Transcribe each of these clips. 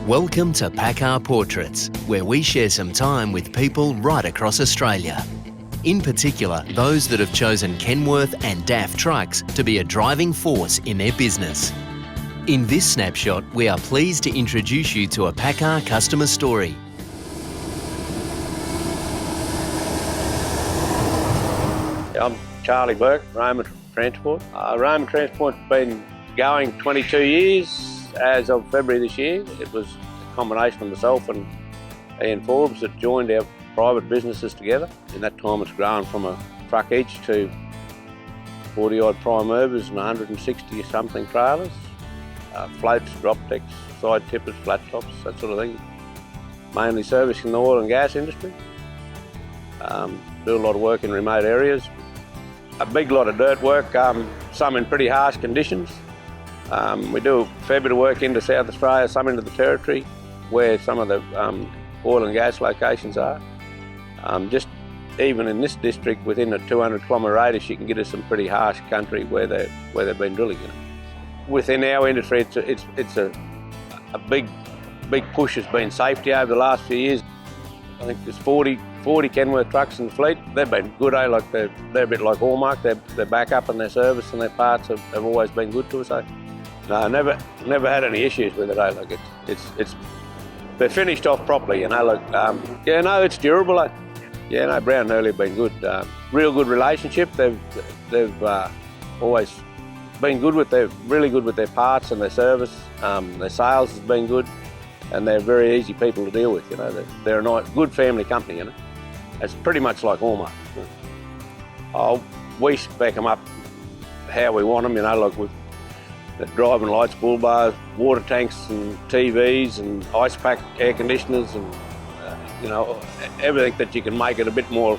Welcome to PACCAR Portraits, where we share some time with people right across Australia. In particular, those that have chosen Kenworth and DAF trucks to be a driving force in their business. In this snapshot, we are pleased to introduce you to a PACCAR customer story. I'm Charlie Burke, Roma Transport. Roma Transport's been going 22 years. As of February this year, it was a combination of myself and Ian Forbes that joined our private businesses together. In that time, it's grown from a truck each to 40-odd prime movers and 160-something trailers, floats, drop decks, side tippers, flat tops, that sort of thing. Mainly servicing the oil and gas industry. Do a lot of work in remote areas. A big lot of dirt work, some in pretty harsh conditions. We do a fair bit of work into South Australia, some into the Territory, where some of the oil and gas locations are. Just even in this district, within a 200-kilometre radius, you can get to some pretty harsh country where they've been drilling. Within our industry, it's a big push has been safety over the last few years. I think there's 40 Kenworth trucks in the fleet. They've been good, Like they're a bit like Hallmark. Their backup and their service and their parts have always been good to us. No, never had any issues with it. Like they're finished off properly. It's durable. Brown and Early have been good. Real good relationship. They've always been really good with their parts and their service. Their sales has been good, and they're very easy people to deal with. They're a nice, good family company. It's pretty much like Hallmark. We spec them up how we want them. Like with the driving lights, bull bars, water tanks and TVs and ice pack air conditioners and everything that you can make it a bit more,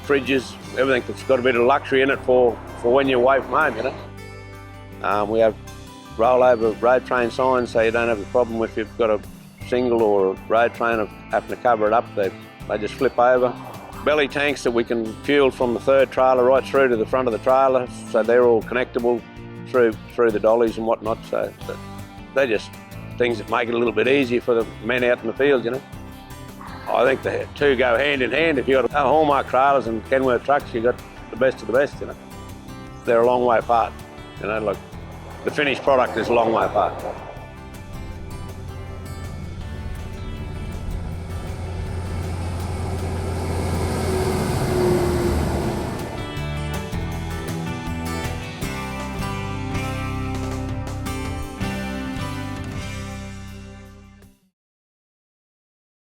fridges, everything that's got a bit of luxury in it for when you're away from home. We have rollover road train signs so you don't have a problem if you've got a single or a road train of having to cover it up. They just flip over. Belly tanks that we can fuel from the third trailer right through to the front of the trailer, so they're all connectable through the dollies and whatnot. So they're just things that make it a little bit easier for the men out in the field. I think the two go hand in hand. If you've got Hallmark trailers and Kenworth trucks, you've got the best of the best. They're a long way apart. Like the finished product is a long way apart.